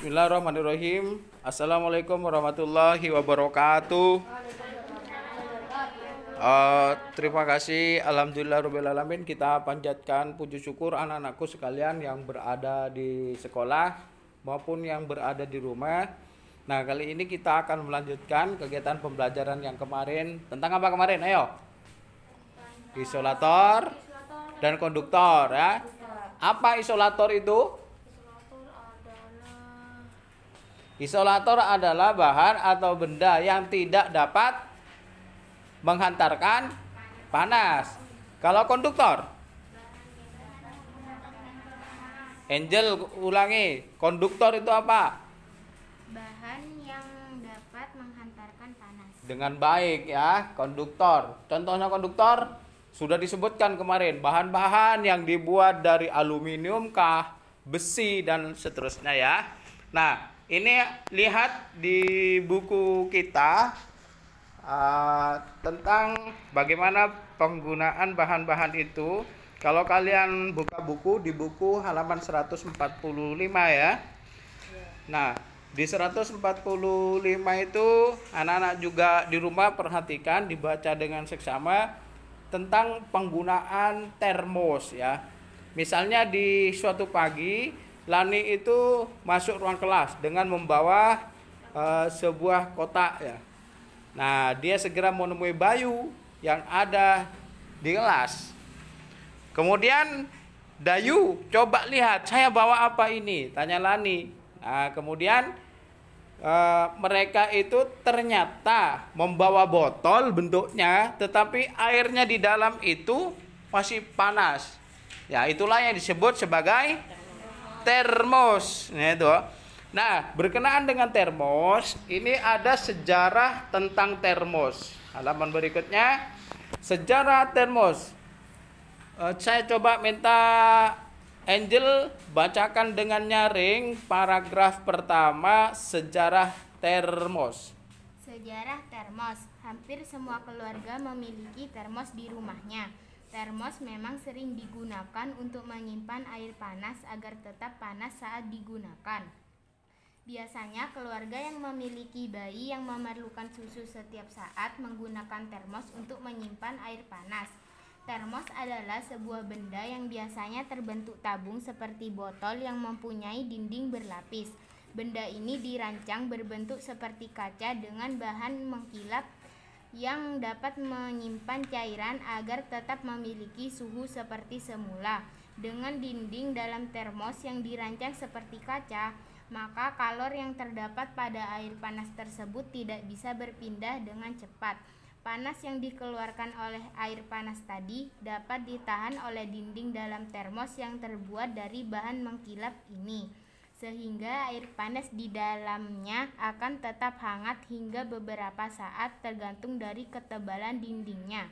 Bismillahirrahmanirrahim. Assalamualaikum warahmatullahi wabarakatuh. Terima kasih, alhamdulillahirobbilalamin. Kita panjatkan puji syukur anak-anakku sekalian yang berada di sekolah maupun yang berada di rumah. Nah, kali ini kita akan melanjutkan kegiatan pembelajaran yang kemarin. Tentang apa kemarin? Ayo. Isolator dan konduktor ya. Apa isolator itu? Isolator adalah bahan atau benda yang tidak dapat menghantarkan panas. Kalau konduktor? Angel, ulangi. Konduktor itu apa? Bahan yang dapat menghantarkan panas. Dengan baik ya, konduktor. Contohnya konduktor sudah disebutkan kemarin. Bahan-bahan yang dibuat dari aluminium kah, besi dan seterusnya ya. Nah, ini lihat di buku kita tentang bagaimana penggunaan bahan-bahan itu. Kalau kalian buka buku di buku halaman 145 ya. Nah, di 145 itu anak-anak juga di rumah perhatikan, dibaca dengan seksama tentang penggunaan termos ya. Misalnya di suatu pagi Lani itu masuk ruang kelas dengan membawa sebuah kotak ya. Nah, dia segera menemui Bayu yang ada di kelas. Kemudian Dayu, coba lihat saya bawa apa ini? Tanya Lani. Nah, kemudian mereka itu ternyata membawa botol bentuknya, tetapi airnya di dalam itu masih panas. Ya, itulah yang disebut sebagai termos. Nah, berkenaan dengan termos, ini ada sejarah tentang termos. Halaman berikutnya, sejarah termos. Saya coba minta Angel bacakan dengan nyaring paragraf pertama sejarah termos. Sejarah termos. Hampir semua keluarga memiliki termos di rumahnya. Termos memang sering digunakan untuk menyimpan air panas agar tetap panas saat digunakan. Biasanya keluarga yang memiliki bayi yang memerlukan susu setiap saat menggunakan termos untuk menyimpan air panas. Termos adalah sebuah benda yang biasanya terbentuk tabung seperti botol yang mempunyai dinding berlapis. Benda ini dirancang berbentuk seperti kaca dengan bahan mengkilap yang dapat menyimpan cairan agar tetap memiliki suhu seperti semula. Dengan dinding dalam termos yang dirancang seperti kaca, maka kalor yang terdapat pada air panas tersebut tidak bisa berpindah dengan cepat. Panas yang dikeluarkan oleh air panas tadi dapat ditahan oleh dinding dalam termos yang terbuat dari bahan mengkilap ini, sehingga air panas di dalamnya akan tetap hangat hingga beberapa saat tergantung dari ketebalan dindingnya.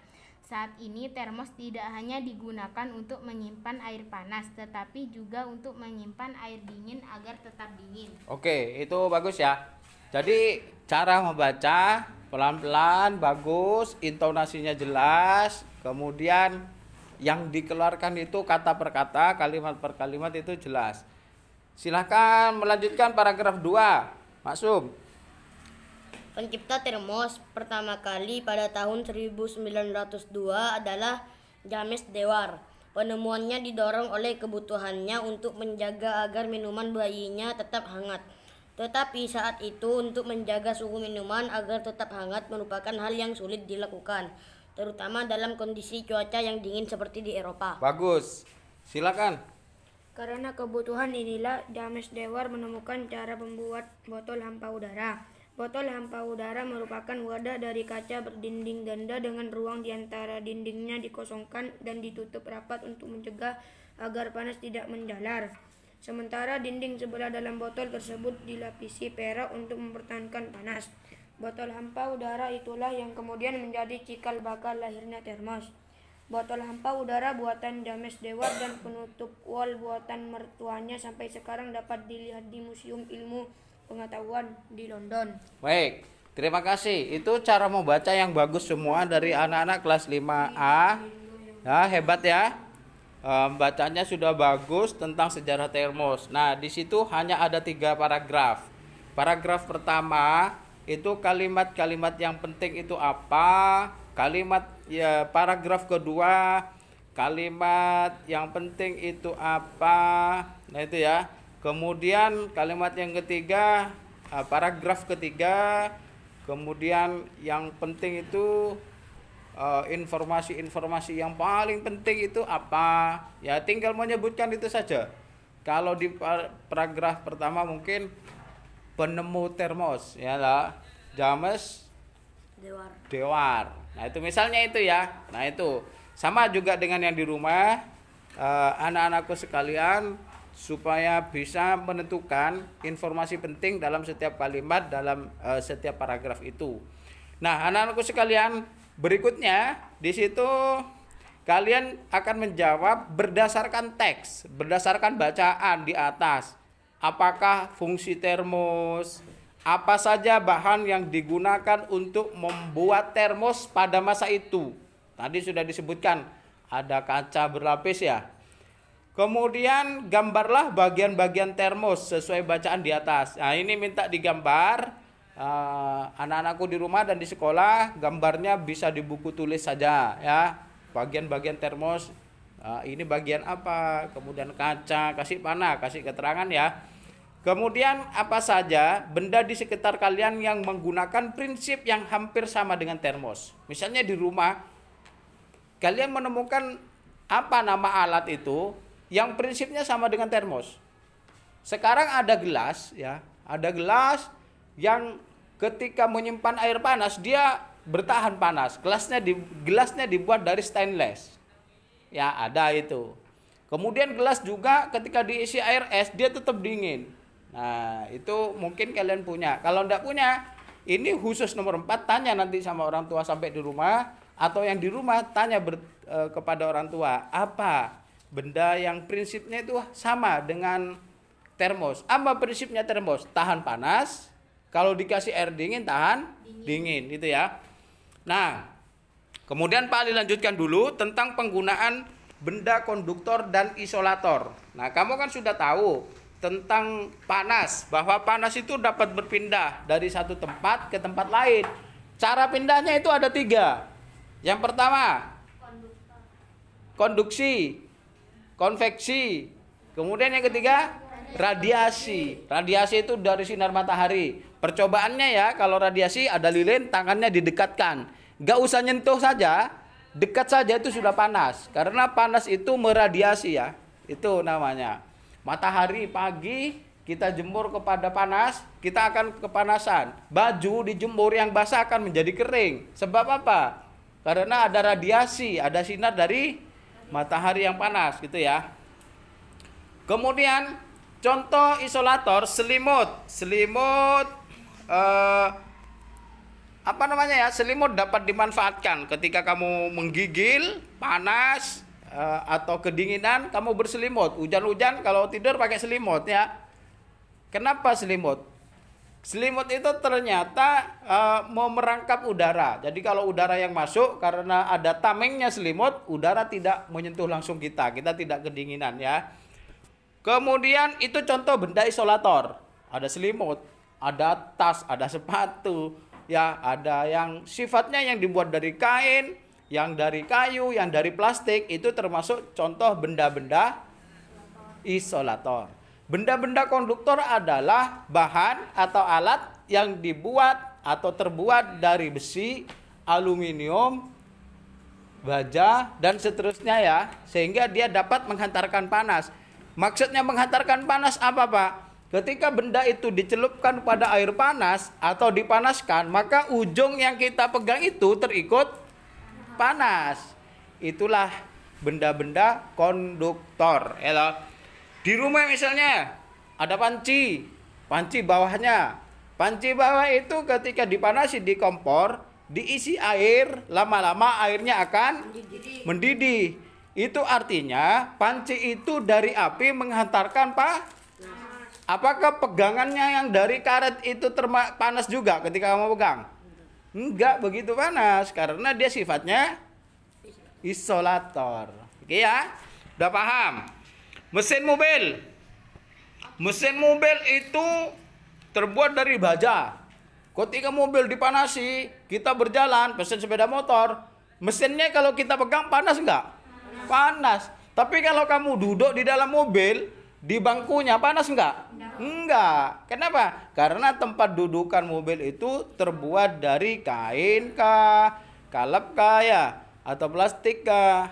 Saat ini termos tidak hanya digunakan untuk menyimpan air panas, tetapi juga untuk menyimpan air dingin agar tetap dingin. Oke, itu bagus ya. Jadi cara membaca pelan-pelan, bagus, intonasinya jelas, kemudian yang dikeluarkan itu kata per kata, kalimat per kalimat itu jelas. Silakan melanjutkan paragraf 2. Maksum. Pencipta termos pertama kali pada tahun 1902 adalah James Dewar. Penemuannya didorong oleh kebutuhannya untuk menjaga agar minuman bayinya tetap hangat. Tetapi saat itu untuk menjaga suhu minuman agar tetap hangat merupakan hal yang sulit dilakukan, terutama dalam kondisi cuaca yang dingin seperti di Eropa. Bagus. Silakan. Karena kebutuhan inilah James Dewar menemukan cara membuat botol hampa udara. Botol hampa udara merupakan wadah dari kaca berdinding ganda dengan ruang di antara dindingnya dikosongkan dan ditutup rapat untuk mencegah agar panas tidak menjalar. Sementara dinding sebelah dalam botol tersebut dilapisi perak untuk mempertahankan panas. Botol hampa udara itulah yang kemudian menjadi cikal bakal lahirnya termos. Botol hampa udara buatan James Dewar dan penutup wol buatan mertuanya sampai sekarang dapat dilihat di Museum Ilmu Pengetahuan di London. Baik, terima kasih. Itu cara membaca yang bagus semua dari anak-anak kelas 5A. Ya, hebat ya. bacanya sudah bagus tentang sejarah termos. Nah, di situ hanya ada 3 paragraf. Paragraf pertama itu kalimat-kalimat yang penting itu apa? Paragraf kedua, kalimat yang penting itu apa? Nah, itu ya. Kemudian kalimat yang ketiga, paragraf ketiga, kemudian yang penting itu informasi-informasi yang paling penting itu apa? Ya, tinggal menyebutkan itu saja. Kalau di paragraf pertama mungkin penemu termos, ya lah, James Dewar. Nah, itu misalnya itu ya. Nah, itu sama juga dengan yang di rumah, anak-anakku sekalian, supaya bisa menentukan informasi penting dalam setiap kalimat dalam setiap paragraf itu. Nah, anak-anakku sekalian, berikutnya di situ kalian akan menjawab berdasarkan teks, berdasarkan bacaan di atas. Apakah fungsi termos? Apa saja bahan yang digunakan untuk membuat termos pada masa itu? Tadi sudah disebutkan ada kaca berlapis ya. Kemudian gambarlah bagian-bagian termos sesuai bacaan di atas. Nah, ini minta digambar. Anak-anakku di rumah dan di sekolah, gambarnya bisa di buku tulis saja ya. Bagian-bagian termos, ini bagian apa, kemudian kaca, kasih panah, kasih keterangan ya. Kemudian apa saja benda di sekitar kalian yang menggunakan prinsip yang hampir sama dengan termos. Misalnya di rumah kalian menemukan apa nama alat itu yang prinsipnya sama dengan termos. Sekarang ada gelas ya, ada gelas yang ketika menyimpan air panas dia bertahan panas. Gelasnya dibuat dari stainless. Ya, ada itu. Kemudian gelas juga ketika diisi air es dia tetap dingin. Nah, itu mungkin kalian punya. Kalau enggak punya, ini khusus nomor 4, tanya nanti sama orang tua sampai di rumah, atau yang di rumah tanya kepada orang tua, apa benda yang prinsipnya itu sama dengan termos. Apa prinsipnya termos? Tahan panas. Kalau dikasih air dingin tahan dingin gitu ya. Nah, kemudian Pak Ali lanjutkan dulu tentang penggunaan benda konduktor dan isolator. Nah, kamu kan sudah tahu tentang panas, bahwa panas itu dapat berpindah dari satu tempat ke tempat lain. Cara pindahnya itu ada 3. Yang pertama, konduksi, konveksi. Kemudian yang ketiga, radiasi. Radiasi itu dari sinar matahari. Percobaannya ya, kalau radiasi ada lilin, tangannya didekatkan. Gak usah nyentuh saja, dekat saja itu sudah panas. Karena panas itu meradiasi ya, itu namanya. Matahari pagi kita jemur kepada panas, kita akan kepanasan. Baju dijemur yang basah akan menjadi kering. Sebab apa? Karena ada radiasi, ada sinar dari matahari yang panas gitu ya. Kemudian contoh isolator, selimut. Selimut dapat dimanfaatkan ketika kamu menggigil, panas atau kedinginan, kamu berselimut. Hujan-hujan kalau tidur pakai selimut ya. Kenapa selimut? Selimut itu ternyata mau merangkap udara. Jadi kalau udara yang masuk, karena ada tamengnya selimut, udara tidak menyentuh langsung kita tidak kedinginan ya. Kemudian itu contoh benda isolator. Ada selimut, ada tas, ada sepatu, ya, ada yang sifatnya yang dibuat dari kain, yang dari kayu, yang dari plastik, itu termasuk contoh benda-benda isolator. Benda-benda konduktor adalah bahan atau alat yang dibuat atau terbuat dari besi, aluminium, baja, dan seterusnya ya, sehingga dia dapat menghantarkan panas. Maksudnya menghantarkan panas apa, Pak? Ketika benda itu dicelupkan pada air panas atau dipanaskan, maka ujung yang kita pegang itu terikut panas. Itulah benda-benda konduktor. Ya, di rumah misalnya ada panci bawahnya. Panci bawah itu ketika dipanasi di kompor, diisi air, lama-lama airnya akan mendidih. Itu artinya panci itu dari api menghantarkan apakah pegangannya yang dari karet itu panas juga ketika kamu pegang? Enggak begitu panas, karena dia sifatnya isolator. Oke ya. Udah paham? Mesin mobil. Mesin mobil itu terbuat dari baja. Ketika mobil dipanasi, kita berjalan, pesen sepeda motor, mesinnya kalau kita pegang panas enggak? Panas. Tapi kalau kamu duduk di dalam mobil, di bangkunya panas enggak? Enggak. Kenapa? Karena tempat dudukan mobil itu terbuat dari kain kah, kalep kah ya, atau plastik kah.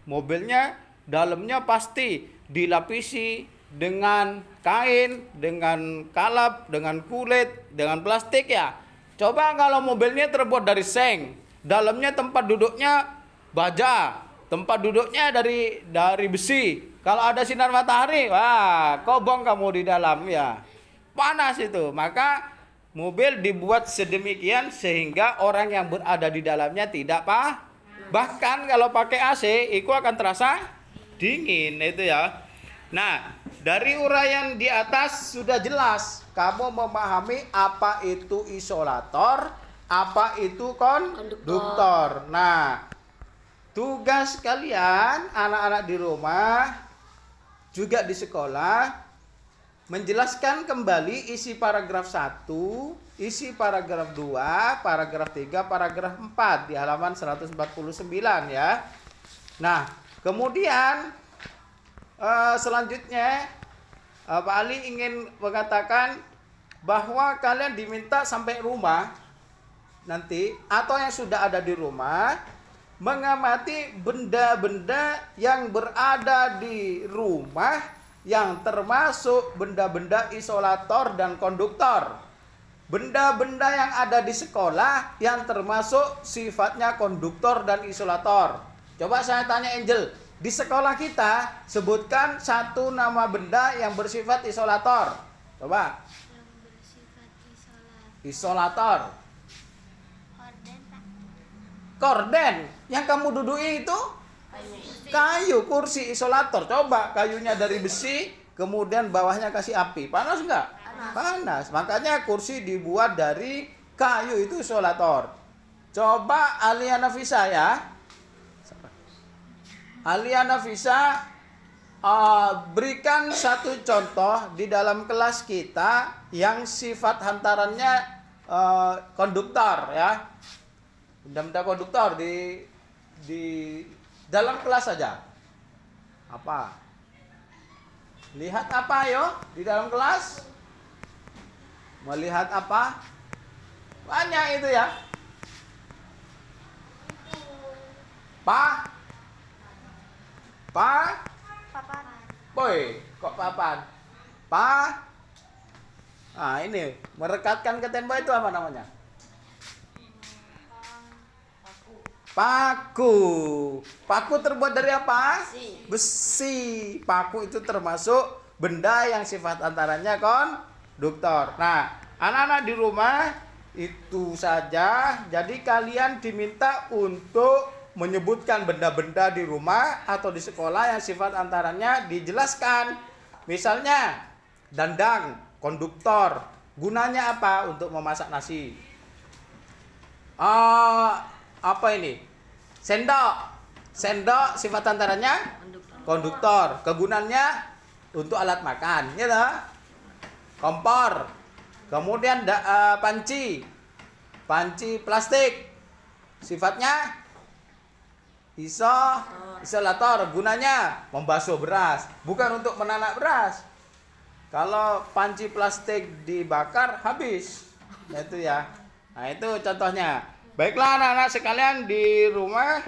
Mobilnya dalamnya pasti dilapisi dengan kain, dengan kalap, dengan kulit, dengan plastik ya. Coba kalau mobilnya terbuat dari seng, dalamnya tempat duduknya baja, tempat duduknya dari besi. Kalau ada sinar matahari, wah, kobong kamu di dalam ya. Panas itu. Maka mobil dibuat sedemikian sehingga orang yang berada di dalamnya tidak bahkan kalau pakai AC itu akan terasa dingin itu ya. Nah, dari uraian di atas sudah jelas kamu memahami apa itu isolator, apa itu konduktor. Nah, tugas kalian anak-anak di rumah juga di sekolah menjelaskan kembali isi paragraf 1, isi paragraf 2, paragraf 3, paragraf 4 di halaman 149 ya. Nah, kemudian selanjutnya Pak Ali ingin mengatakan bahwa kalian diminta sampai rumah nanti atau yang sudah ada di rumah mengamati benda-benda yang berada di rumah yang termasuk benda-benda isolator dan konduktor. Benda-benda yang ada di sekolah yang termasuk sifatnya konduktor dan isolator. Coba saya tanya Angel, di sekolah kita sebutkan satu nama benda yang bersifat isolator. Coba. Yang bersifat Isolator. Korden, Pak. Korden. Yang kamu duduki itu? Kayu, kursi isolator. Coba kayunya dari besi, kemudian bawahnya kasih api. Panas enggak? Panas. Makanya kursi dibuat dari kayu, itu isolator. Coba Alia Nafisa ya. Alia Nafisa berikan satu contoh di dalam kelas kita yang sifat hantarannya konduktor ya. Benda-benda konduktor di dalam kelas saja. Apa? Lihat apa yo di dalam kelas? Melihat apa? Banyak itu ya. Papan. Boy, kok papan? Nah, ini merekatkan ke tembok itu apa namanya? Paku. Paku terbuat dari apa? Besi. Paku itu termasuk benda yang sifat antaranya konduktor. Nah, anak-anak di rumah itu saja. Jadi kalian diminta untuk menyebutkan benda-benda di rumah atau di sekolah yang sifat antaranya dijelaskan. Misalnya dandang, konduktor, gunanya apa? Untuk memasak nasi. Apa ini? Sendok sifat antaranya konduktor. Kegunaannya untuk alat makan, ya toh? Kompor. Kemudian panci plastik. Sifatnya isolator, gunanya membasuh beras, bukan untuk menanak beras. Kalau panci plastik dibakar habis. Itu ya. Nah, itu contohnya. Baiklah anak-anak sekalian di rumah,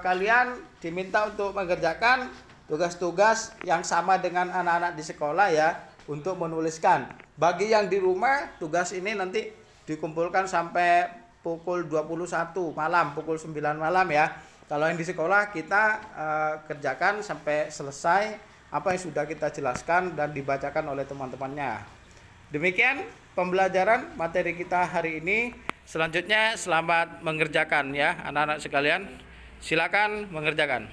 kalian diminta untuk mengerjakan tugas-tugas yang sama dengan anak-anak di sekolah ya, untuk menuliskan. Bagi yang di rumah, tugas ini nanti dikumpulkan sampai pukul 21 malam, pukul 9 malam ya. Kalau yang di sekolah kita kerjakan sampai selesai apa yang sudah kita jelaskan dan dibacakan oleh teman-temannya. Demikian pembelajaran materi kita hari ini. Selanjutnya selamat mengerjakan ya anak-anak sekalian. Silakan mengerjakan.